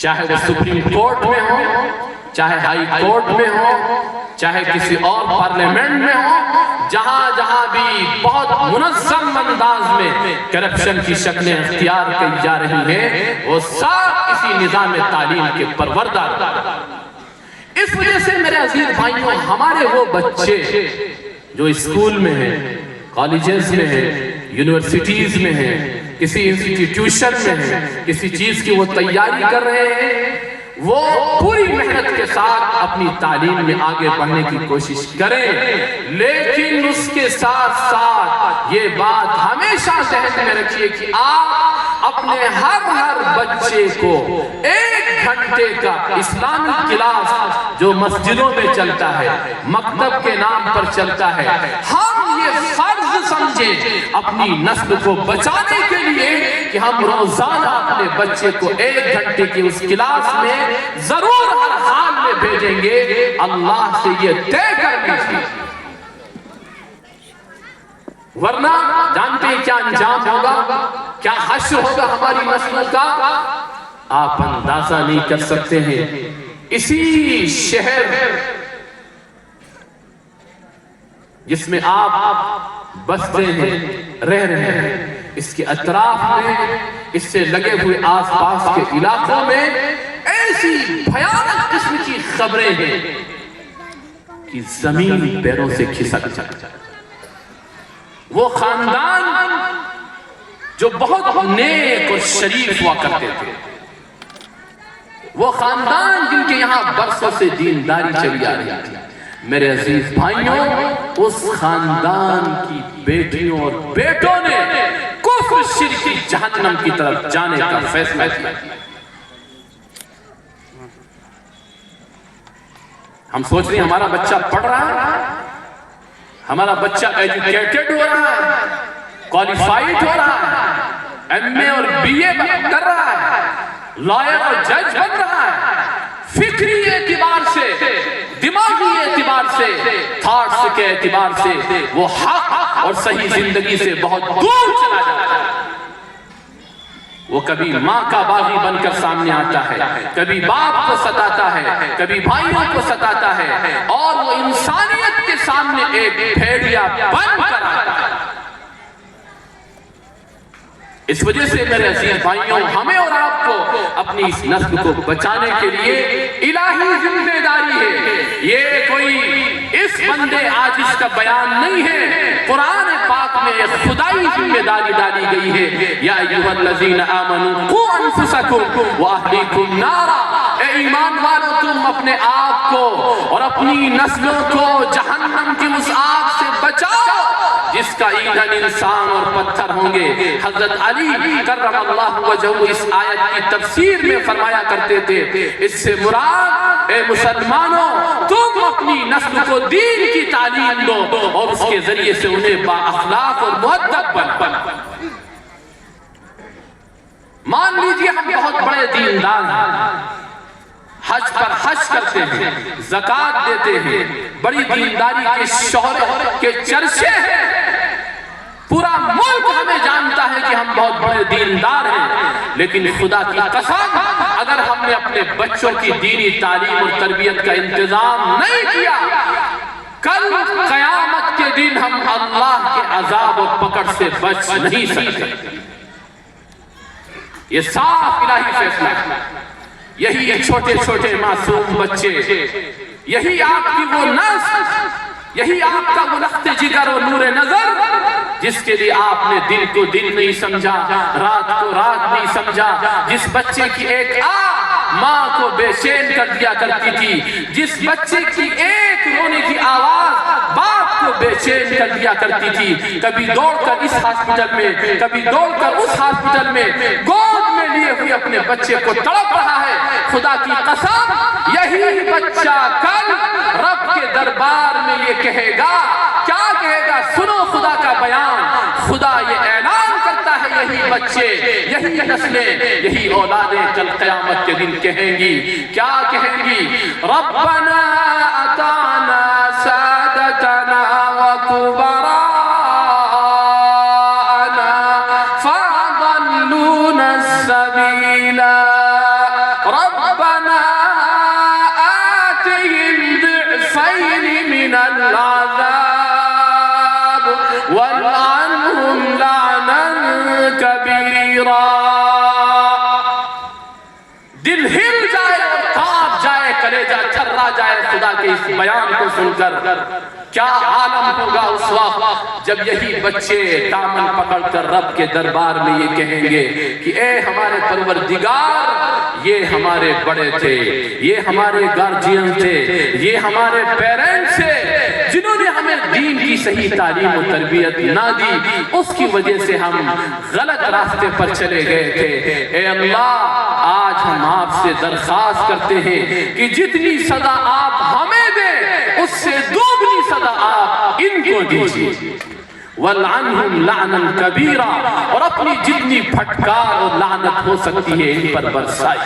چاہے وہ supreme court میں ہو، چاہے ہائی کورٹ میں ہو، چاہے کسی اور پارلیمنٹ میں ہو، جہاں جہاں بھی بہت منظم انداز میں کرپشن کی شکلیں اختیار کی جا رہی ہیں، وہ سب اسی نظام تعلیم کے پروردگار۔ اس وجہ سے میرے عزیز بھائیوں، ہمارے وہ بچے جو اسکول میں ہیں، کالجز میں ہیں، یونیورسٹیز میں ہیں، کسی انسٹیٹیوشن میں ہیں، کسی چیز کی وہ تیاری کر رہے ہیں، وہ پوری محنت کے ساتھ اپنی تعلیم میں آگے بڑھنے کی کوشش کریں، لیکن اس کے ساتھ ساتھ یہ بات ہمیشہ ذہن میں رکھیے کہ آپ اپنے ہر بچے کو 1 گھنٹے کا اسلامی کلاس جو مسجدوں میں چلتا ہے، مکتب کے نام پر چلتا ہے، ہم یہ فرض سمجھیں اپنی نسل کو بچانے کے لیے کہ ہم روزانہ اپنے بچے کو 1 گھنٹے کی اس کلاس میں ضرور ہر حال میں بھیجیں گے۔ اللہ سے یہ طے کر لیجیے، ورنہ جانتے ہیں کیا انجام ہوگا، کیا حشر ہوگا ہماری نسل کا، آپ اندازہ نہیں کر سکتے ہیں۔ اسی شہر جس میں آپ بستے ہیں، رہ رہے ہیں، اس کے اطراف میں، اس سے لگے ہوئے آس پاس کے علاقوں میں ایسی بھیانک قسم کی خبریں ہیں کہ زمین پیروں سے کھسک جاتی۔ وہ خاندان جو بہت نیک اور شریف ہوا کرتے تھے، وہ خاندان جن کے یہاں برسوں سے دینداری چلی آ رہی تھی، میرے عزیز بھائیوں، اس خاندان کی بیٹیوں اور بیٹوں نے کفر شرک کی جہنم کی طرف جانے کا فیصلہ کیا۔ ہم سوچ رہے ہیں ہمارا بچہ پڑھ رہا ہے، ہمارا بچہ ایجوکیٹڈ ہو رہا ہے، کوالیفائیڈ ہو رہا ہے، ایم اے اور بی اے کر رہا ہے، لائر اور جج بن رہا ہے، فکری اعتبار سے، دماغی اعتبار سے، تھاٹس کے اعتبار سے وہ حق اور صحیح زندگی سے بہت دور چلا جاتا ہے۔ وہ کبھی ماں کا باغی بن کر سامنے آتا ہے، کبھی باپ کو ستاتا ہے، کبھی بھائیوں کو ستاتا ہے، اور وہ انسانیت کے سامنے ایک بھیڑیا بن کر آتا ہے۔ اس وجہ سے میرے عزیز بھائیوں، ہمیں اور آپ کو اپنی اس نسل کو بچانے کے لیے الہی ذمہ داری ہے۔ یہ کوئی اس بندے عاجز کا بیان نہیں ہے، قرآن پاک میں ایک خدائی ذمہ داری ڈالی گئی ہے۔ یا ایھا الذین آمنوا قوا انفسکم واہلیکم نارا، اے ایمان والو تم اپنے آپ کو اور اپنی نسلوں کو جہنم کی اس آگ سے بچاؤ جس کا ایندھن انسان اور پتھر ہوں گے۔ حضرت علی کرم اللہ وجہہ اس آیت کی تفسیر میں فرمایا کرتے تھے، اس سے مراد اے مسلمانوں تم اپنی نسل کو دین کی تعلیم دو اور اس کے ذریعے سے انہیں با اخلاق اور مؤدب بن۔ مان لیجئے ہم بہت بڑے دیندار ہیں، حج پر حج کرتے ہیں، زکوٰۃ دیتے ہیں، بڑی دینداری کے شہرت کے چرچے ہیں، پورا ملک ہمیں جانتا ہے کہ ہم بہت بڑے دیندار ہیں، لیکن خدا کی قسم اگر ہم نے اپنے بچوں کی دینی تعلیم اور تربیت کا انتظام نہیں کیا، کل قیامت کے دن ہم اللہ کے عذاب اور پکڑ سے بچ نہیں سکتے۔ یہ صاف الہی فیصلہ ہے۔ یہی یہ چھوٹے چھوٹے معصوم بچے، یہی آپ کی وہ نسل، یہی آپ کا وہ لخت جگر و نور نظر جس کے لیے آپ نے دن کو دن نہیں سمجھا، رات کو رات نہیں سمجھا، جس بچے کی ایک ماں کو بے چین کر دیا کرتی تھی، جس بچے کی ایک رونے کی آواز باپ کو بے چین کر دیا کرتی تھی، کبھی دوڑ کر اس ہاسپٹل میں، کبھی دوڑ کر اس ہاسپٹل میں، گود میں لیے ہوئے اپنے بچے کو تڑپ رہا ہے۔ خدا کی قسم یہی بچہ کل رب کے دربار میں یہ کہے گا، کیا کہے گا؟ سنو خدا کا بیان، خدا یہ اعلان کرتا ہے، یہی بچے، یہی نسلیں، یہی اولادیں کل قیامت کے دن کہیں گی، کیا کہیں گی؟ ربنا اطعنا سادتنا وکبراءنا فاضلونا السبیلا۔ رب بِهِمْ ضِعْفَيْنِ مِنَ الْعَذَابِ وَالْعَنْهُمْ لَعْنًا كَبِيرًا۔ دل ہل جائے اور کانپ جائے، کلیجہ تھرا جائے خدا کے اس بیان کو سن کر۔ کیا عالم ہوگا اس وقت جب یہی بچے دامن پکڑ کر رب کے دربار میں یہ کہیں گے کہ اے ہمارے پروردگار، یہ ہمارے بڑے تھے، یہ ہمارے گارجین تھے، یہ ہمارے پیرنٹس تھے جنہوں نے ہمیں دین کی صحیح تعلیم و تربیت نہ دی، اس کی وجہ سے ہم غلط راستے پر چلے گئے تھے۔ اے اللہ، آج ہم آپ سے درخواست کرتے ہیں کہ جتنی سزا آپ ہمیں دیں اس سے دوگنی سزا آپ ان کو دیجیے۔ وَالْعَنْهُمْ لَعْنًا كَبِيرًا، اور اپنی جتنی پھٹکار اور لعنت ہو سکتی ہے ان پر برسائے۔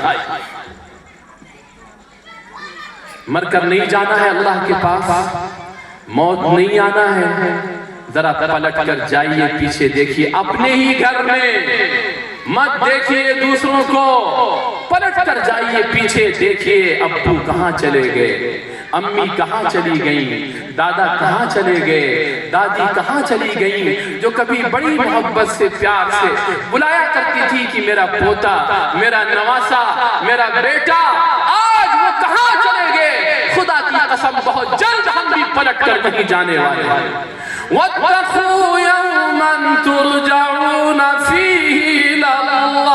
مر کر نہیں جانا ہے اللہ کے پاس، موت نہیں آنا ہے، ذرا پلٹ کر جائیے، پیچھے دیکھیے اپنے ہی گھر میں، مت دیکھیے دوسروں کو، پلٹ کر جائیے پیچھے، دیکھیے ابو کہاں چلے گئے، امی کہاں چلی گئیں، دادا کہاں چلے گئے، دادی کہاں چلی گئیں، جو کبھی بڑی محبت سے پیار سے بلایا کرتی تھی کہ میرا پوتا، میرا نواسا، میرا بیٹا، آج وہ کہاں چلے گئے۔ خدا کی قسم بہت جلد ہم بھی پلٹ کر نہیں جانے والے ہیں۔ وَاتَّقُوا يَوْمًا تُرْجَعُونَ فِيهِ إِلَى اللَّهِ،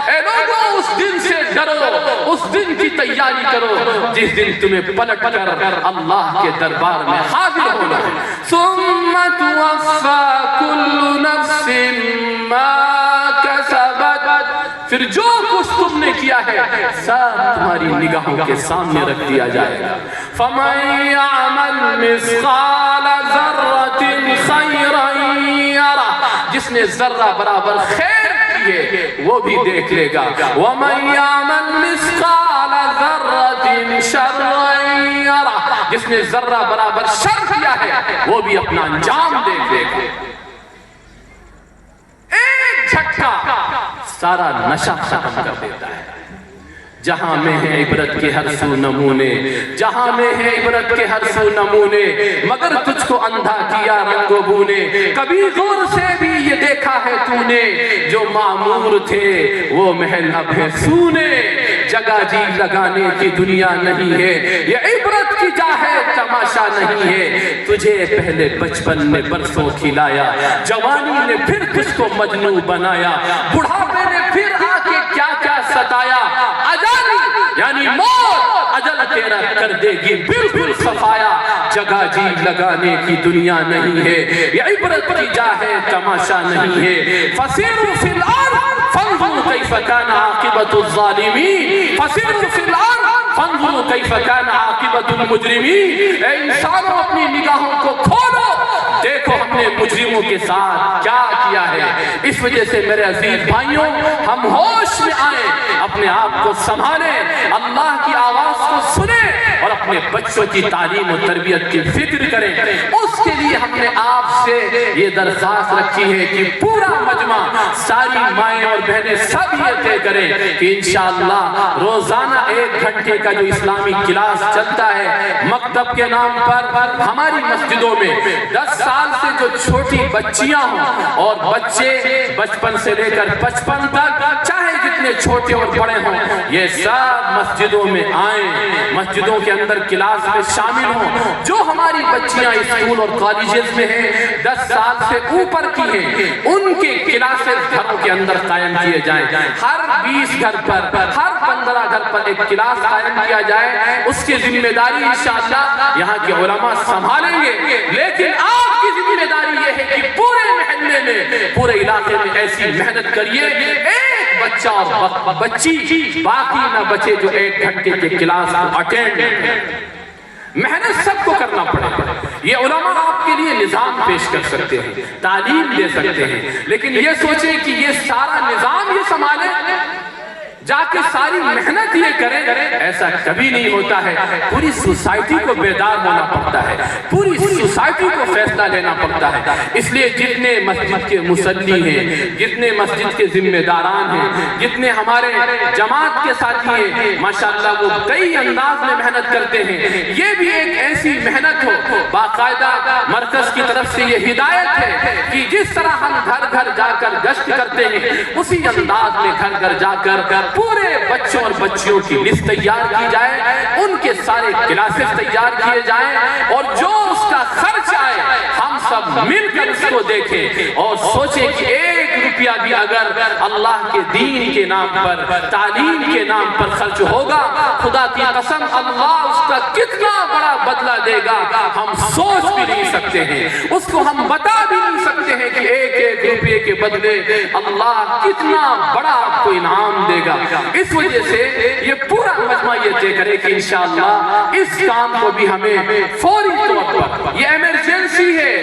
اے لوگوں اس دن سے ڈرو، اس دن کی تیاری کرو جس دن تمہیں پلٹ کر اللہ کے دربار میں حاضر ہونا ہے۔ ثُمَّ تُوَفَّى كُلُّ نَفْسٍ مَا كَسَبَتْ، پھر جو کچھ تم نے کیا ہے سب تمہاری نگاہوں کے سامنے رکھ دیا جائے گا۔ فَمَنْ يَعْمَلْ مِثْقَالَ ذَرَّةٍ خَيْرًا يَرَهُ، جس نے ذرہ برابر خیر کیے وہ بھی دیکھ لے گا۔ وَمَنْ يَعْمَلْ مِثْقَالَ ذَرَّةٍ شَرًّا يَرَهُ، جس نے ذرہ برابر شر کیا ہے وہ بھی اپنا انجام دیکھ لے گا۔ ایک جھٹکا سارا نشہ ختم کر دیتا ہے۔ جہاں میں ہے عبرت کے ہر سو نمونے، جہاں میں ہے عبرت کے ہر سو نمونے، مگر تجھ کو اندھا کیا رنگ و بو نے، کبھی غور سے بھی یہ دیکھا ہے تو نے، جو معمور تھے وہ محل اب ہے سونے، جگہ جی لگانے کی دنیا نہیں ہے، یہ عبرت کی جا ہے تماشا نہیں ہے، تجھے پہلے بچپن نے برسوں کھلایا، جوانی نے پھر تجھ کو مجنون بنایا، بڑھاپے نے پھر آ کے کیا کیا ستایا، یعنی موت اجل تیرا کر دے گی بالکل صفایا، جگہ جی لگانے کی دنیا نہیں ہے، یہ عبرت کی جا ہے تماشا نہیں ہے۔ فَسِيرُوا فِي الْأَرْضِ فَانْظُرُوا كَيْفَ كَانَ عَاقِبَةُ الظَّالِمِينَ، فَسِيرُوا فِي الْأَرْضِ فَانْظُرُوا كَيْفَ كَانَ عَاقِبَةُ الْمُجْرِمِينَ، اے انسانوں اپنی نگاہوں کو کھولو، دیکھو ہم نے مجرموں کے ساتھ کیا کیا ہے۔ اس وجہ سے میرے عزیز بھائیوں، ہم ہوش میں آئیں، اپنے آپ کو سنبھالیں، اللہ کی آواز کو سنیں اور اپنے بچوں کی تعلیم و تربیت کی فکر کریں۔ اس کے لیے ہم نے آپ سے یہ درخواست رکھی ہے کہ پورا مجمع، ساری مائیں اور بہنیں سب یہ طے کریں کہ انشاءاللہ روزانہ 1 گھنٹے کا جو اسلامی کلاس چلتا ہے مکتب کے نام پر، ہماری مسجدوں میں 10 سال سے جو چھوٹی بچیاں ہوں اور بچے بچپن سے لے کر 55 تک، چاہے جتنے چھوٹے اور بڑے ہوں، یہ سب مسجدوں میں آئیں، مسجدوں کے اندر کلاس میں شامل ہوں۔ جو ہماری بچیاں اسکول اور کالجز میں ہیں 10 سال سے اوپر کی ہیں، ان کے کلاسز گھروں کے اندر قائم کیے جائیں، ہر 20 گھر پر، ہر 15 گھر پر ایک کلاس قائم کیا جائے، اس کی ذمہ داری انشاءاللہ یہاں کے علماء سنبھالیں گے، لیکن آپ کی ذمہ داری یہ ہے کہ پورے محلے میں، پورے علاقے میں ایسی محنت کریے، ایک بچہ اور بچی باقی نہ بچے جو 1 گھنٹے کے کلاس کو اٹینڈ کریں۔ محنت سب کو کرنا پڑے گا۔ یہ علماء آپ کے لیے نظام پیش کر سکتے ہیں، تعلیم دے سکتے ہیں، لیکن یہ سوچیں کہ یہ سارا نظام یہ سنبھالے، جا کے ساری محنت یہ کریں، ایسا کبھی نہیں ہوتا ہے۔ پوری سوسائٹی کو بیدار ہونا پڑتا ہے، پوری سوسائٹی کو فیصلہ لینا پڑتا ہے۔ اس لیے جتنے مسجد کے مصلی ہیں، جتنے مسجد کے ذمہ داران ہیں، جتنے ہمارے جماعت کے ساتھی ہیں، ماشاءاللہ وہ کئی انداز میں محنت کرتے ہیں۔ یہ بھی ایک ایسی محنت ہو، باقاعدہ مرکز کی طرف سے یہ ہدایت ہے کہ جس طرح ہم گھر گھر جا کر گشت کرتے ہیں، اسی انداز میں گھر گھر جا کر پورے بچوں اور بچیوں کی لسٹ تیار کی جائے، ان کے سارے کلاسز تیار کیے جائیں، اور جو اس کا خرچ آئے ہم سب مل کر اس کو دیکھیں اور سوچیں کہ 1 روپیہ بھی اگر اللہ کے دین کے نام پر، تعلیم کے نام پر خرچ ہوگا، خدا کی قسم اللہ اس کا کتنا بڑا بدلہ دے گا ہم سوچ بھی نہیں سکتے ہیں، اس کو ہم بتا بھی نہیں سکتے ہیں کہ 1 روپے کے بدلے اللہ کتنا بڑا آپ کو انعام دے گا۔ اس وجہ سے یہ پورا مجمع یہ طے کرے کہ انشاءاللہ اس کام کو بھی ہمیں فوری طور پر، یہ ایمرجنسی ہے،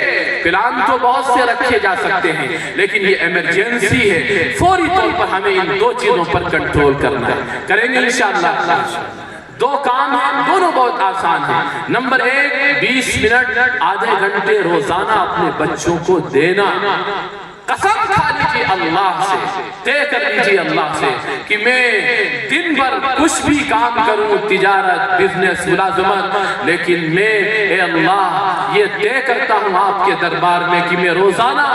پلان تو بہت سے رکھے جا سکتے ہیں لیکن یہ ایمرجنسی ہے، فوری طور پر ہمیں ان 2 چیزوں پر کنٹرول کرنا ہے۔ کریں گے انشاءاللہ۔ 2 کام ہیں، دونوں بہت آسان ہیں۔ نمبر 1، 20 منٹ آدھے گھنٹے روزانہ اپنے بچوں کو دینا۔ قسم کھا لیجیے اللہ سے، طے کر لیجیے اللہ سے کہ میں دن بھر کچھ بھی کام کروں، تجارت، بزنس، ملازمت، لیکن میں اے اللہ یہ طے کرتا ہوں آپ کے دربار میں کہ میں روزانہ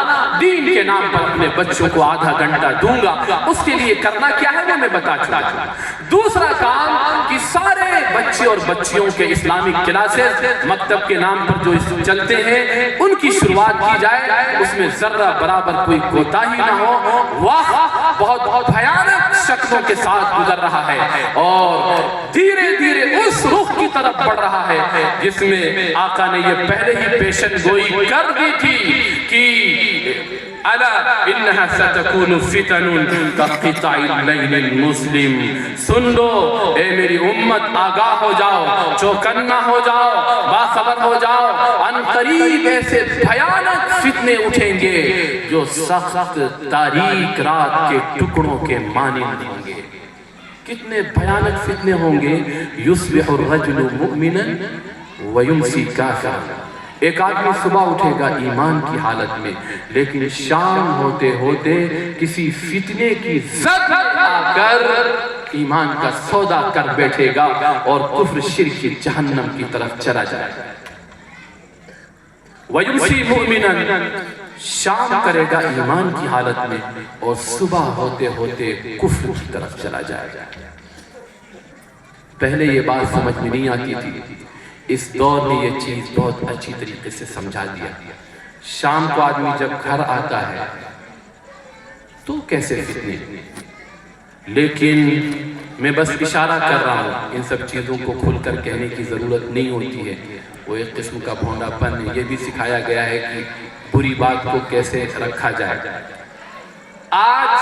دین کے نام پر اپنے بچوں کو آدھا گھنٹہ دوں گا۔ اس کے لیے کرنا کیا ہے وہ میں بتا چکا ہوں۔ دوسرا کام کہ سارے بچے اور بچیوں کے اسلامک کلاسز مکتب کے نام پر جو چلتے ہیں ان کی شروعات کی جائے، اس میں ذرہ برابر کوئی کوتاہی نہ ہو۔ وقت بہت بھیانک شکلوں کے ساتھ گزر رہا ہے اور دھیرے دھیرے اس رخ کی طرف بڑھ رہا ہے جس میں آقا نے یہ پہلے ہی پیشن گوئی کر دی تھی کہ الا انہا ستکون فتن کقطع اللیل المسلم۔ سن لو اے میری امت، آگاہ ہو جاؤ، چوکنا ہو جاؤ، باخبر ہو جاؤ، ان قریب ایسے بھیانک فتنے اٹھیں گے جو سخت تاریک رات کے ٹکڑوں کے مانند ہوں گے۔ کتنے بھیانک فتنے ہوں گے۔ یصبح الرجل مؤمنا ویمسی کافرا۔ ایک آدمی صبح اٹھے گا ایمان کی حالت میں، لیکن شام ہوتے ہوتے کسی فتنے کی زد آ کر ایمان کا سودا کر بیٹھے گا اور کفر شرک کی جہنم کی طرف چلا جائے گا۔ وَيُمْسِي مُؤْمِنًا، شام کرے گا ایمان کی حالت میں اور صبح ہوتے ہوتے کفر کی طرف چلا جائے گا۔ پہلے یہ بات سمجھ میں نہیں آتی تھی، اس دور میں یہ چیز بہت اچھی طریقے سے سمجھا دیا۔ شام کو آدمی جب گھر آتا ہے تو کیسے فتنے، لیکن میں بس اشارہ کر رہا ہوں، ان سب چیزوں کو کھل کر کہنے کی ضرورت نہیں ہوتی ہے، وہ ایک قسم کا بھونڈا پن ہے۔ یہ بھی سکھایا گیا ہے کہ بری بات کو کیسے رکھا جائے۔ آج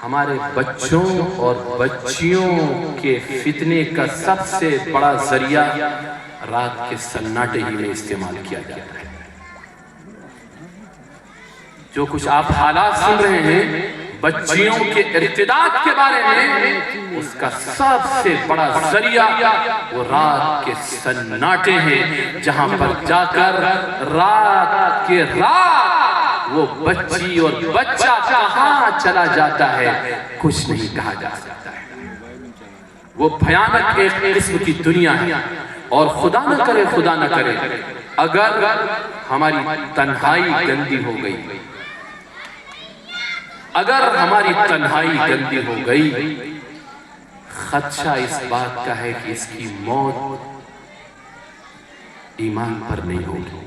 ہمارے بچوں اور بچیوں کے فتنے کا سب سے بڑا ذریعہ رات کے سناٹے ہی میں استعمال کیا جاتا ہے۔ جو کچھ آپ حالات سن رہے ہیں بچیوں کے ارتداد کے بارے میں، اس کا سب سے بڑا ذریعہ وہ رات کے سناٹے ہیں، جہاں پر جا کر رات کے رات وہ بچی اور بچہ کہاں چلا جاتا ہے کچھ نہیں کہا جا سکتا ہے۔ وہ بھیانک ایک قسم کی دنیا ہے، اور خدا نہ کرے خدا نہ کرے اگر ہماری تنہائی گندی ہو گئی، اگر ہماری تنہائی گندی ہو گئی، خدشہ اس بات کا ہے کہ اس کی موت ایمان پر نہیں ہوگی۔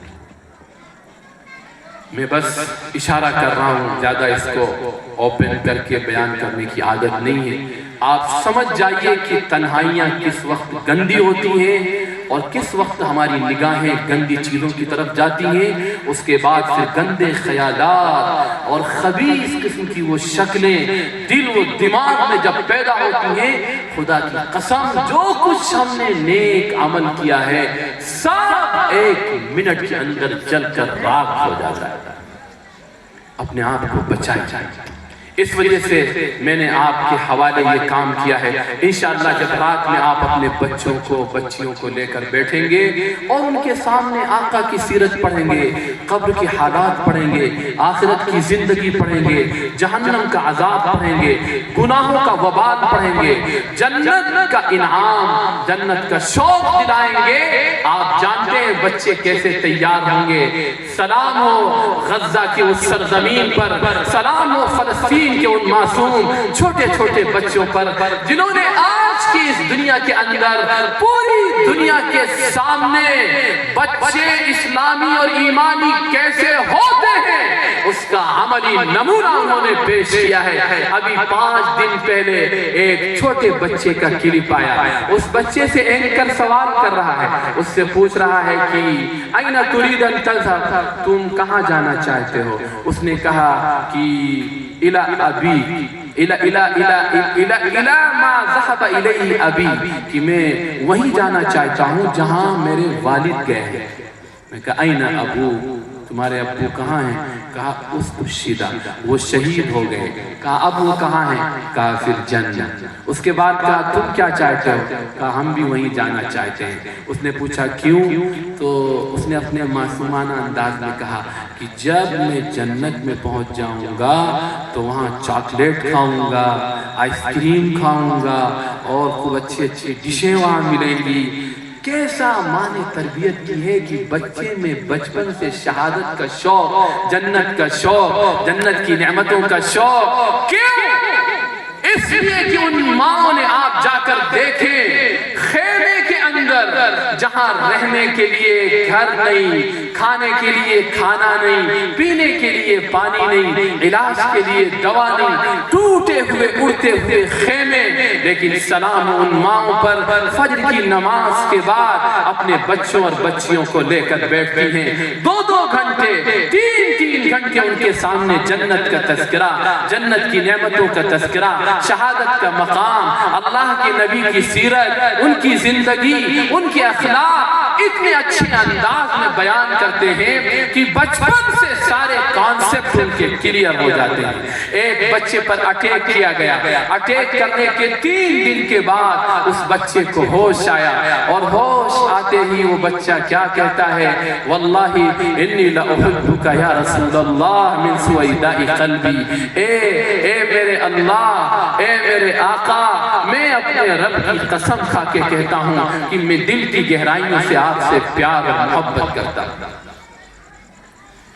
میں بس اشارہ کر رہا ہوں، زیادہ اس کو اوپن کر کے بیان کرنے کی عادت نہیں ہے۔ آپ سمجھ جائیے کہ تنہائیاں کس وقت گندی ہوتی ہیں اور کس وقت ہماری نگاہیں گندی چیزوں کی طرف جاتی ہیں۔ اس کے بعد پھر گندے خیالات اور خبیث قسم کی وہ شکلیں دل و دماغ میں جب پیدا ہوتی ہیں، خدا کی قسم جو کچھ ہم نے نیک عمل کیا ہے سب 1 منٹ کے اندر جل کر راکھ ہو جاتا ہے۔ اپنے آپ کو بچائیں، اس وجہ سے میں نے آپ کے حوالے یہ کام کیا ہے. انشاءاللہ جب رات میں آپ اپنے بچوں کو بچیوں کو لے کر بیٹھیں گے اور ان کے سامنے آقا کی سیرت پڑھیں گے، قبر کے حالات پڑھیں گے، آخرت کی زندگی پڑھیں گے، جہنم کا عذاب پڑھیں گے، گناہوں کا وبال پڑھیں گے، جنت کا انعام، جنت کا شوق دلائیں گے، آپ جانتے ہیں بچے کیسے تیار ہوں گے. سلام ہو غزہ کے اس سرزمین پر، سلام ہو فلسطین کے ان معصوم چھوٹے چھوٹے بچوں پر جنہوں نے آج کی اس دنیا کے اندر پوری دنیا کے سامنے بچے اسلامی اور ایمانی کیسے ہوتے ہیں اس کا عملی نمونہ انہوں نے پیش کیا ہے. ابھی 5 دن پہلے ایک چھوٹے بچے کا کلپ آیا. اس بچے سے اینکر سوال کر رہا ہے، اس سے پوچھ رہا ہے کہ اَيْنَ تُرِيدُ أَن تَذْهَبَ، تم کہاں جانا چاہتے ہو؟ اس نے کہا کہ إِلَى أَبِي إِلَى مَا ذَهَبَ إِلَيْهِ أَبِي، کہ میں وہیں جانا چاہتا ہوں جہاں میرے والد گئے ہیں. میں کہا أَيْنَ أَبُو، تمہارے ابو کہاں ہیں؟ کہا استشہد، وہ شہید ہو گئے. کہا اب وہ کہاں ہیں؟ کہا پھر جنت. اس کے بعد کہا تم کیا چاہتے ہو؟ کہا ہم بھی وہیں جانا چاہتے ہیں. اس نے پوچھا کیوں؟ تو اس نے اپنے معصومانہ انداز میں کہا کہ جب میں جنت میں پہنچ جاؤں گا تو وہاں چاکلیٹ کھاؤں گا، آئس کریم کھاؤں گا اور خوب اچھی اچھی ڈشیں وہاں ملیں گی. کیسا ماں نے تربیت کی ہے کہ بچے میں بچپن سے شہادت کا شوق، جنت کا شوق، جنت کی نعمتوں کا شوق. کیوں؟ اس لیے کہ ان ماں نے آپ جا کر دیکھیں خیمے کے اندر جہاں رہنے کے لیے گھر نہیں، کھانے کے لیے کھانا نہیں، پینے کے لیے پانی نہیں، علاج کے لیے دوا نہیں، ٹوٹے ہوئے اڑتے ہوئے خیمے، لیکن سلام ان ماؤں پر فجر کی نماز کے بعد اپنے بچوں اور بچیوں کو لے کر بیٹھتی ہیں. 2 گھنٹے 3 گھنٹے ان کے سامنے جنت کا تذکرہ، جنت کی نعمتوں کا تذکرہ، شہادت کا مقام، اللہ کے نبی کی سیرت، ان کی زندگی، ان کے اخلاق اتنے اچھے انداز میں بیان کرتے ہیں کہ بچپن سے سارے کانسیپٹ ان کے کلیئر ہو جاتے ہیں. ایک بچے پر اٹیک کیا گیا، اٹیک کرنے کے 3 دن کے بعد اس بچے کو ہوش آیا، اور ہوش آتے ہی وہ بچہ کیا کہتا ہے؟ واللہ انی لأحبک یا رسول اللہ من سویداء قلبی. اے میرے اللہ، اے میرے آقا، میں اپنے رب کی قسم کھا کے کہتا ہوں کہ میں دل کی گہرائیوں سے آپ سے پیار اور محبت کرتا ہوں.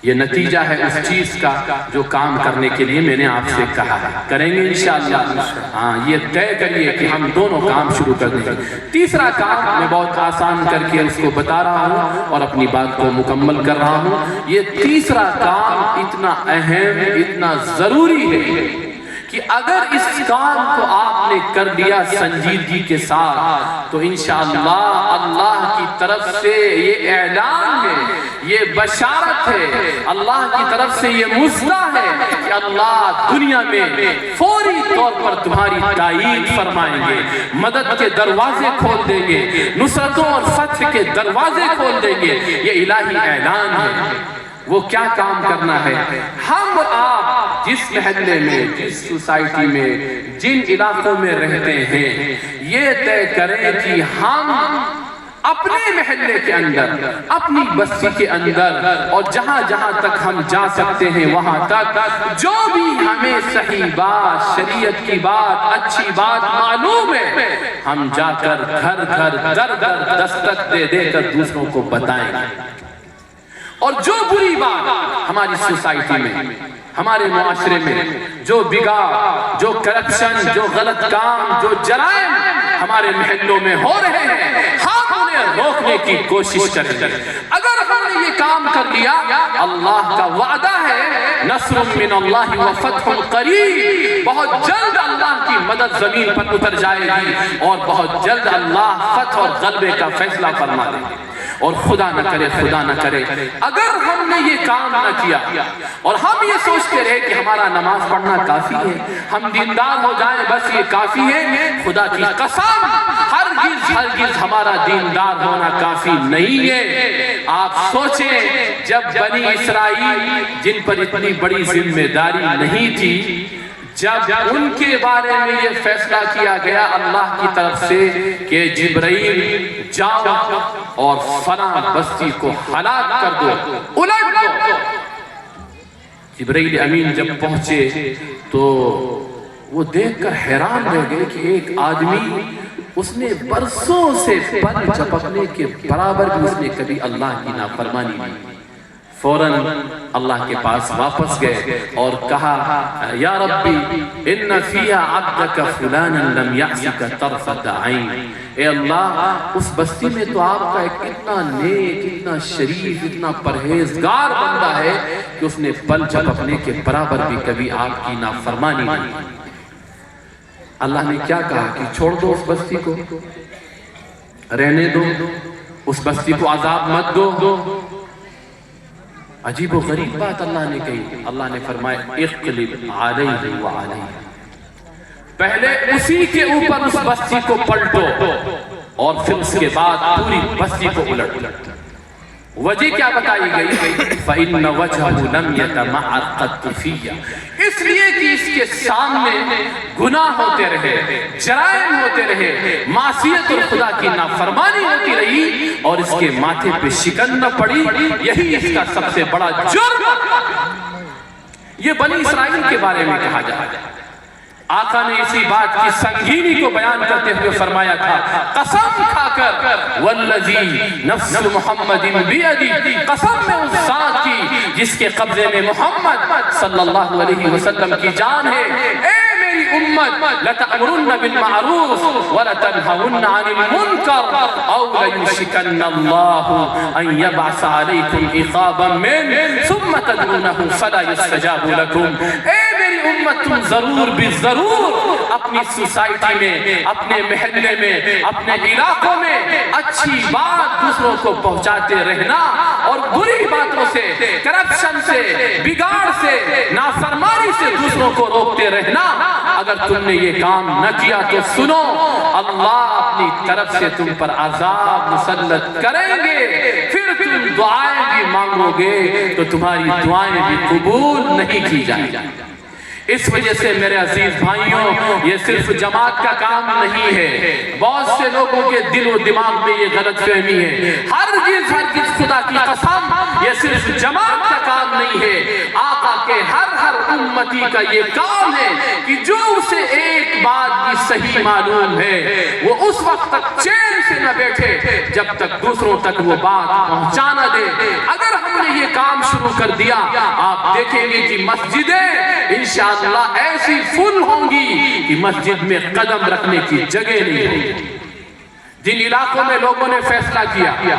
یہ نتیجہ ہے اس چیز کا جو کام کرنے کے لیے میں نے آپ سے کہا ہے. کریں گے انشاءاللہ. ہاں، یہ طے کریے کہ ہم دونوں کام شروع کر دیں گے. تیسرا کام میں بہت آسان کر کے اس کو بتا رہا ہوں اور اپنی بات کو مکمل کر رہا ہوں. یہ تیسرا کام اتنا اہم، اتنا ضروری ہے کہ اگر اس کام کو آپ نے کر لیا سنجیدگی کے ساتھ تو انشاءاللہ اللہ کی طرف سے یہ اعلان ہے، یہ بشارت ہے، اللہ کی طرف سے یہ مژدہ ہے کہ اللہ دنیا میں فوری طور پر تمہاری تائید فرمائیں گے، مدد کے دروازے کھول دیں گے، نصرتوں اور فتح کے دروازے کھول دیں گے. یہ الہی اعلان ہے. وہ کیا کام کرنا ہے؟ ہم آپ جس محلے میں، جس سوسائٹی میں، جن علاقوں میں رہتے ہیں، یہ طے کریں کہ ہم اپنے محلے کے اندر، اپنی بستی کے اندر اور جہاں جہاں تک ہم جا سکتے ہیں وہاں تک جو بھی ہمیں صحیح بات، شریعت کی بات، اچھی بات معلوم ہے، ہم جا کر گھر گھر در در دستک دے دے کر دوسروں کو بتائیں گے. اور جو بری بات ہماری سوسائٹی میں، ہمارے معاشرے میں، جو بگاڑ، جو کرپشن، جو غلط کام، جو جرائم ہمارے محلوں میں ہو رہے ہیں، ہم انہیں روکنے کی کوشش کریں. اگر ہم نے یہ کام کر لیا، اللہ کا وعدہ ہے نصر من اللہ و فتح قریب، بہت جلد اللہ کی مدد زمین پر اتر جائے گی اور بہت جلد اللہ فتح اور غلبے کا فیصلہ فرما دے گی. اور خدا نہ کرے، خدا نہ کرے، اگر ہم نے یہ کام نہ کیا اور ہم یہ سوچتے رہے کہ ہمارا نماز پڑھنا کافی ہے، ہم دیندار ہو جائیں بس یہ کافی ہے، خدا کی قسم ہرگز ہمارا دیندار ہونا کافی نہیں ہے. آپ سوچیں جب بنی اسرائیل جن پر اتنی بڑی ذمہ داری نہیں تھی، جب ان کے بارے میں یہ فیصلہ کیا گیا اللہ کی طرف سے کہ جبرائیل جاؤ اور فلاں بستی کو ہلاک کر دو، الٹ دو، جبرائیل امین جب پہنچے تو وہ دیکھ کر حیران رہ گئے کہ ایک آدمی اس نے برسوں سے پر چپکنے کے برابر بھی اس نے کبھی اللہ کی نافرمانی نہیں۔ فوراً اللہ کے پاس واپس گئے اور کہا یا ربی ان فیہا عبدک فلانا لم یعصک طرفت عین، اے اللہ اس بستی میں تو آپ کا ایک اتنا نیک، اتنا شریف، اتنا پرہیزگار بندہ ہے کہ اس نے پل جھپکنے کے برابر بھی کبھی آپ کی نافرمانی نہیں۔ اللہ نے کیا کہا کہ چھوڑ دو اس بستی کو، رہنے دو اس بستی کو، عذاب مت دو۔ عجیب و غریب بات اللہ نے کہی۔ اللہ نے فرمایا اقلب علیہ وعلیہ، پہلے اسی کے اوپر اس بستی کو پلٹو اور پھر اس کے بعد پوری بستی کو الٹ۔ وجہ کیا بتائی گئی؟ فَإِنَّ وَجْهَهُ لَمْ يَتَمَعَّرْ قَطُّ فِيَّ، اس لیے کہ اس کے سامنے گناہ ہوتے رہے، جرائم ہوتے رہے، معصیت اور خدا کی نافرمانی ہوتی رہی اور اس کے ماتھے پہ شکن نہ پڑی، یہی اس کا سب سے بڑا جرم۔ یہ بنی اسرائیل کے بارے میں کہا جاتا ہے۔ آقا نے اسی بات کی سنگینی کو بیان کرتے ہوئے فرمایا تھا قسم کھا کر والذی نفس محمد بیدی، قسم میں اس ذات کی جس کے قبضے میں محمد صلی اللہ علیہ وسلم کی جان ہے، اے میری امت لتأمرن بالمعروف ولتنہون عن المنکر او لیوشکن اللہ ان یبعث علیکم عقابا من ثم تدعونہ فلا یستجاب لکم، اے میری امت تم ضرور بھی ضرور اپنی سوسائٹی میں، اپنے محلے میں، اپنے علاقوں میں اچھی بات دوسروں کو پہنچاتے رہنا اور بری باتوں سے، کرپشن سے، بگاڑ سے، نافرمانی سے دوسروں کو روکتے رہنا۔ اگر تم نے یہ کام نہ کیا تو سنو اللہ اپنی طرف سے تم پر عذاب مسلط کریں گے، پھر تم دعائیں بھی مانگو گے تو تمہاری دعائیں بھی قبول نہیں کی جائیں گی۔ اس وجہ سے میرے عزیز بھائیوں یہ صرف جماعت کا کام نہیں ہے، بہت سے لوگوں کے دل و دماغ میں یہ غلط فہمی ہے، ہرگز خدا کی قسم یہ صرف جماعت کا کام نہیں ہے، آقا کے ہر امتی کا یہ کام ہے کہ جو اسے ایک بات بھی صحیح معلوم ہے وہ اس وقت تک چین سے نہ بیٹھے جب تک دوسروں تک وہ بات پہنچانا دے۔ اگر ہم نے یہ کام شروع کر دیا آپ دیکھیں گے کہ مسجدیں انشاءاللہ ایسی فل ہوں گی کہ مسجد میں قدم رکھنے کی جگہ نہیں ہوگی۔ جن علاقوں میں لوگوں نے فیصلہ کیا،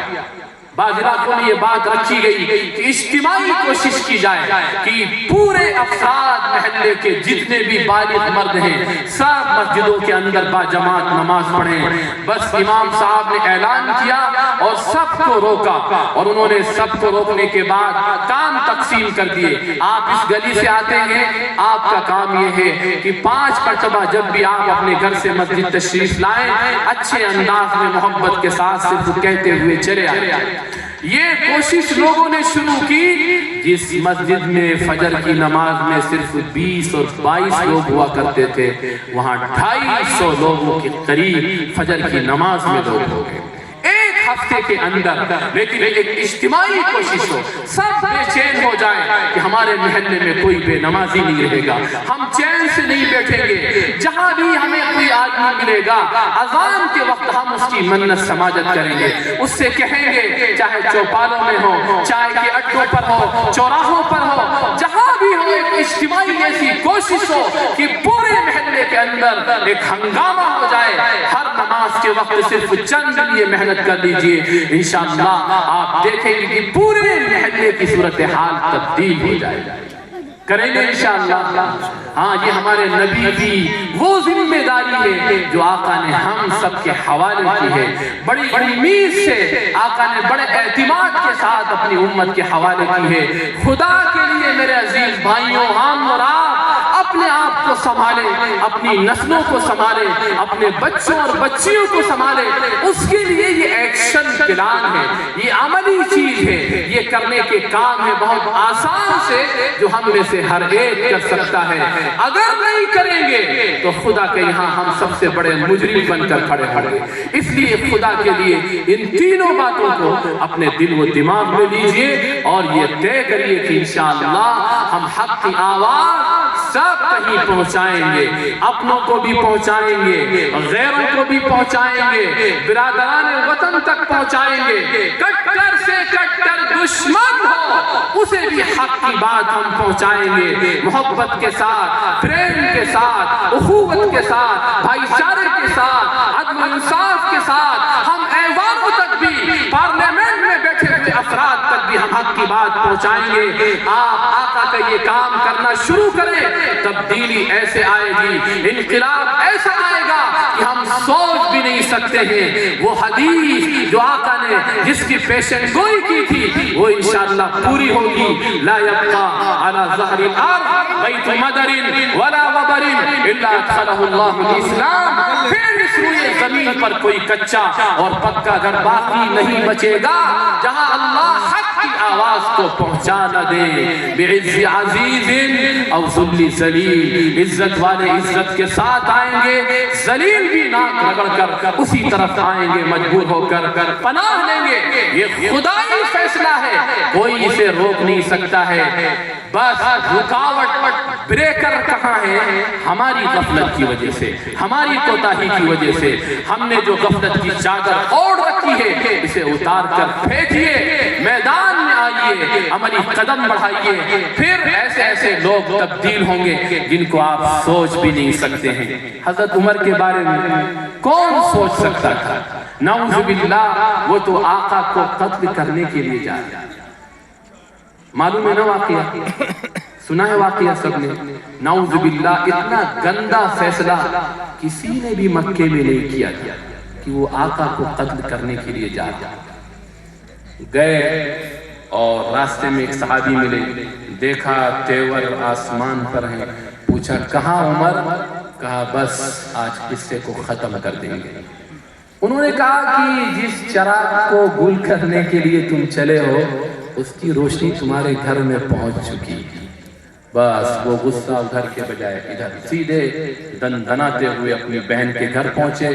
بعض علاقوں میں یہ بات رکھی گئی کہ اجتماعی کوشش کی جائے کہ پورے افراد محلے کے جتنے بھی بالغ مرد ہیں سب مسجدوں کے اندر با جماعت نماز پڑھیں۔ بس امام صاحب نے اعلان کیا اور سب کو روکا، اور انہوں نے سب کو روکنے کے بعد کام تقسیم کر دیے۔ آپ اس گلی سے آتے ہیں، آپ کا کام یہ ہے کہ 5 مرتبہ جب بھی آپ اپنے گھر سے مسجد تشریف لائیں اچھے انداز میں محبت کے ساتھ صرف کہتے ہوئے چلے آئیں۔ یہ کوشش لوگوں نے شروع کی۔ جس مسجد میں فجر کی نماز میں صرف 20 اور 22 لوگ ہوا کرتے تھے وہاں 250 لوگوں کے قریب فجر کی نماز میں لوگ ہو گئے ایک ہفتے کے اندر۔ لیکن ایک اجتماعی کوشش ہو، سب بے چین ہو جائیں کہ ہمارے محلے میں کوئی بے نمازی نہیں رہے گا، ہم چین سے نہیں بیٹھیں گے، جہاں بھی ہمیں کوئی آدمی ملے گا اذان کے وقت ہم اس کی منت سماجت کریں گے، اس سے کہیں گے چاہے چوپالوں میں ہو، چائے کے اڈوں پر ہو، چوراہوں پر ہو، جہاں بھی ہو ایک اجتماعی ایسی کوشش ہو کہ پورے محلے کے اندر ایک ہنگامہ ہو جائے۔ ہر نماز کے وقت صرف چند یہ محنت کر لیجئے، انشاءاللہ آپ دیکھیں گے کہ پورے محلے کی صورتحال تبدیل ہو جائے گا۔ کریں گے انشاءاللہ۔ ہاں یہ ہمارے نبی کی وہ ذمہ داری ہے جو آقا نے ہم سب کے حوالے کی ہے۔ بڑی امید سے آقا نے بڑے اعتماد کے ساتھ اپنی امت کے حوالے کی ہے۔ خدا کے لیے میرے عزیز بھائیوں، ہم اور آپ اپنے آپ کو سنبھالے، اپنی نسلوں کو سنبھالے، اپنے بچوں اور بچیوں کو سنبھالے، اس کے لیے یہ ایکشن پلان ہے، یہ عملی چیز ہے، یہ کرنے کے کام ہے بہت آسان سے جو ہم میں سے ہر ایک کر سکتا ہے۔ اگر نہیں کریں گے تو خدا کے یہاں ہم سب سے بڑے مجرم بن کر کھڑے ہوں گے۔ اس لیے خدا کے لیے ان تینوں باتوں کو اپنے دل و دماغ میں لیجئے اور یہ طے کریے کہ انشاءاللہ ہم حق کی آواز سب کہیں پہنچائیں گے، اپنوں کو بھی پہنچائیں گے، غیروں کو بھی پہنچائیں گے، برادران وطن تک پہنچائیں گے۔ کٹر سے کٹر دشمن ہو اسے بھی حق کی بات ہم پہنچائیں گے، محبت کے ساتھ، پریم کے ساتھ، اخوت کے ساتھ، بھائی چارے کے ساتھ، عدل و انصاف کے ساتھ، ہم ایوانوں تک بھی، پارلیمنٹ میں بیٹھے ہوئے افراد تک بھی ہم حق کی بات پہنچائیں گے۔ آپ آقا کا یہ کام کرنا شروع کریں، تبدیلی ایسے آئے گی، انقلاب ایسا آئے گا کہ ہم سوچ بھی نہیں سکتے ہیں۔ وہ حدیث جو آقا نے جس کی پیشن گوئی کی تھی وہ انشاءاللہ پوری ہوگی۔ لا یبقى على ظہر الارض بیت مدر ولا وبر الا ادخلہ اللہ الاسلام۔ پھر اس روئے زمین پر کوئی کچا اور پکا گھر باقی نہیں بچے گا جہاں اللہ حق کی آواز کو پہنچا نہ دے۔ بعز عزیز او ذل ذلیل، عزت والے عزت کے ساتھ آئیں گے، ذلیل بھی ناک رگڑ کر اسی طرف آئیں گے، مجبور ہو کر پناہ لیں گے۔ یہ خدائی فیصلہ ہے، کوئی اسے روک نہیں سکتا ہے۔ بس رکاوٹ بریکر کہاں ہے؟ ہماری غفلت کی وجہ سے، ہماری کوتاہی کی وجہ سے۔ ہم نے جو غفلت کی چادر اوڑھ رکھی ہے اسے اتار کر پھینکیے، میدان میں آئیے، عملی قدم بڑھائیے، پھر ایسے ایسے لوگ تبدیل ہوں گے جن کو آپ سوچ بھی نہیں سکتے ہیں۔ حضرت عمر کے بارے میں کون سوچ سکتا تھا؟ نعوذ باللہ، وہ تو آقا کو قتل کرنے کے لیے جا رہا۔ معلوم ہے نا واقعہ، سنا ہے واقعہ سب نے۔ نعوذ باللہ، اتنا گندا فیصلہ کسی نے بھی مکے میں نہیں کیا تھا کہ وہ آقا کو قتل کرنے کے لیے جا رہا۔ گئے اور راستے میں ایک صحابی ملے، دیکھا تیور آسمان پر ہیں، پوچھا کہاں عمر؟ کہا بس آج قصے کو ختم کر دیں گے۔ انہوں نے کہا کہ جس چراغ کو گل کرنے کے لیے تم چلے ہو اس کی روشنی تمہارے گھر میں پہنچ چکی۔ بس وہ غصہ ادھر کے بجائے ادھر، سیدھے دن دناتے ہوئے اپنی بہن کے گھر پہنچے۔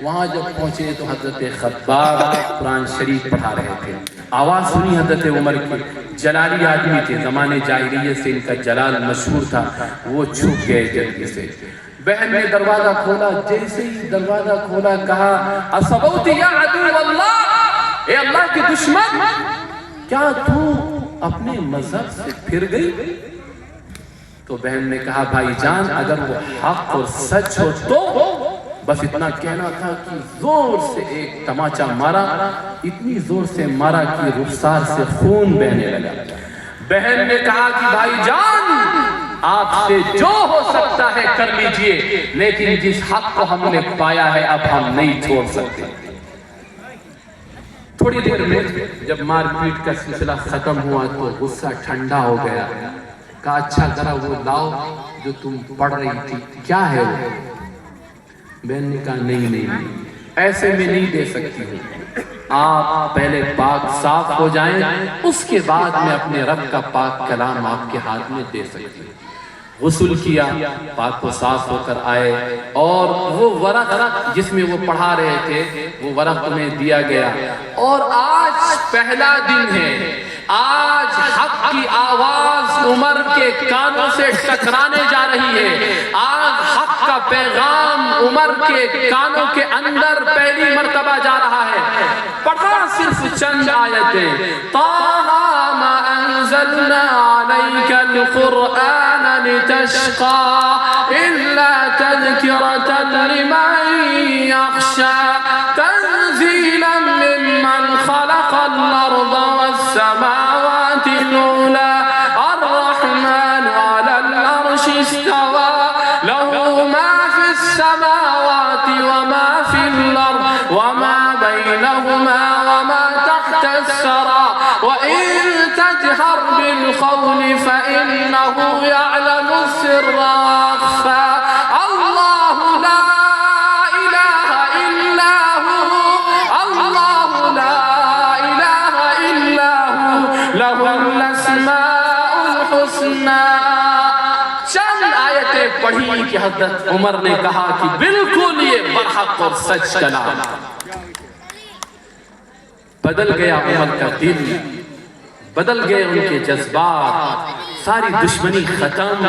وہاں جب پہنچے تو حضرت خباب قرآن شریف پڑھا رہے تھے۔ آواز سنی حضرت عمر کی، جلالی آدمی تھے، زمانے جاہلیت سے ان کا جلال مشہور تھا، وہ چھپ گئے جلدی سے۔ بہن نے دروازہ کھولا، جیسے ہی دروازہ کھولا کہا اصبوت یا عدو اللہ، اے اللہ کے دشمن، کیا تو اپنے مذہب سے پھر گئی؟ تو بہن نے کہا بھائی جان اگر وہ حق اور سچ ہو تو بس اتنا کہنا تھا کہ زور سے ایک تماچا مارا، اتنی زور سے مارا کہ رخسار سے خون بہنے لگا۔ بہن نے کہا کہ بھائی جان آپ سے جو ہو سکتا ہے کر لیجئے، لیکن جس حق کو ہم نے پایا ہے اب ہم نہیں چھوڑ سکتے۔ تھوڑی دیر میں جب مار پیٹ کا سلسلہ ختم ہوا تو غصہ ٹھنڈا ہو گیا۔ کہا اچھا ذرا وہ لاؤ جو تم پڑھ رہی تھی، کیا ہے وہ؟ بہن نے کہا نہیں ایسے میں نہیں دے سکتی ہوں، آپ پہلے پاک صاف ہو جائیں، اس کے بعد میں اپنے رب کا پاک کلام آپ کے ہاتھ میں دے سکتی ہوں۔ غسل کیا، پاک و صاف ہو کر آئے اور وہ ورق جس میں وہ پڑھا رہے تھے وہ ورق میں دیا گیا۔ اور آج پہلا دن ہے، آج حق کی آواز عمر کے کانوں سے ٹکرانے جا رہی ہے، آج حق کا پیغام عمر کے کانوں کے اندر پہلی مرتبہ جا رہا ہے۔ پڑھا صرف چند آیتیں، طٰہٰ مَا أَنزَلْنَا عَلَيْكَ الْقُرْآنَ لِتَشْقَىٰ إِلَّا تَذْكِرَةً لِمَن يَخْشَىٰ تَنزِيلًا مِّمَّنْ خَلَقَ الْأَرْضَ وَالسَّمَاوَاتِ الْعُلَىٰ الرَّحْمَٰنُ عَلَى الْعَرْشِ اسْتَوَىٰ لَهُ مَا فِي السَّمَاوَاتِ وَمَا فِي الْأَرْضِ وَمَا بَيْنَهُمَا وَمَا تَحْتَ الثَّرَىٰ وَإِن تَجْهَرْ بِالْقَوْلِ فَإِنَّهُ يَعْلَمُ السِّرَّ کی کہ حضرت عمر نے کہا کہ بالکل یہ برحق اور سچ کلام. بدل گیا عمر کا دل، بدل گئے ان کے جذبات، ساری دشمنی ختم.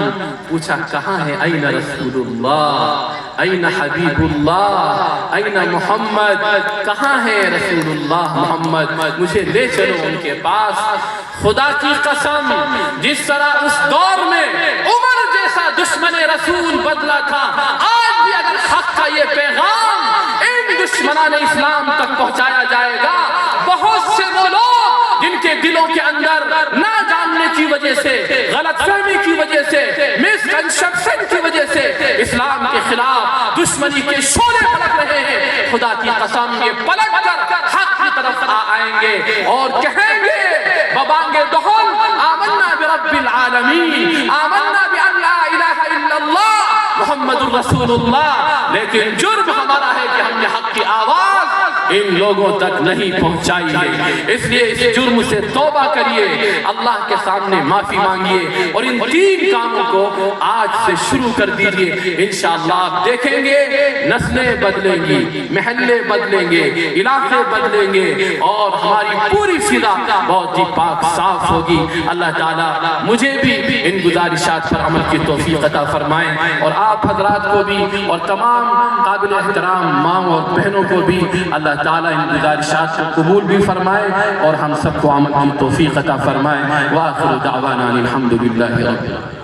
پوچھا کہاں ہے این رسول اللہ، این حبیب اللہ، این محمد، کہاں ہے رسول اللہ محمد، مجھے لے چلو ان کے پاس. خدا کی قسم جس طرح اس دور میں عمر جیسا دشمن رسول بدلا تھا، آج بھی اگر حق کا یہ پیغام ان دشمنان اسلام تک پہنچایا جائے گا، بہت سے وہ لوگ جن کے دلوں کے اندر نہ جاننے کی وجہ سے، غلط فہمی کی وجہ سے، مس کنسپشن کی وجہ سے اسلام کے خلاف دشمنی کے شعلے پلٹ رہے ہیں، خدا کی قسم یہ پلٹ کر حق کی طرف آئیں گے اور کہیں گے ببانگ دہل آمنا برب العالمین، آمنا بأن لا الہ الا اللہ محمد الرسول اللہ. لیکن جرم ہمارا ہے کہ ہم نے حق کی آواز ان لوگوں تک نہیں پہنچائی ہے. اس لیے اس جرم سے توبہ کریے، اللہ کے سامنے معافی مانگیے اور ان 3 کاموں کو آج سے شروع کر دیجئے. انشاءاللہ آپ دیکھیں گے نسلیں بدلیں گی، محلے بدلیں گے، علاقے بدلیں گے اور ہماری پوری فضا بہت ہی پاک صاف ہوگی. اللہ تعالیٰ مجھے بھی ان گزارشات پر عمل کی توفیق عطا فرمائیں اور آپ حضرات کو بھی اور تمام قابل احترام ماں اور بہنوں کو بھی اللہ تعالیٰ ان گزارشات کو قبول بھی فرمائے اور ہم سب کو عمل کی توفیق عطا فرمائے. وآخر دعوانا الحمدللہ رب العالمین.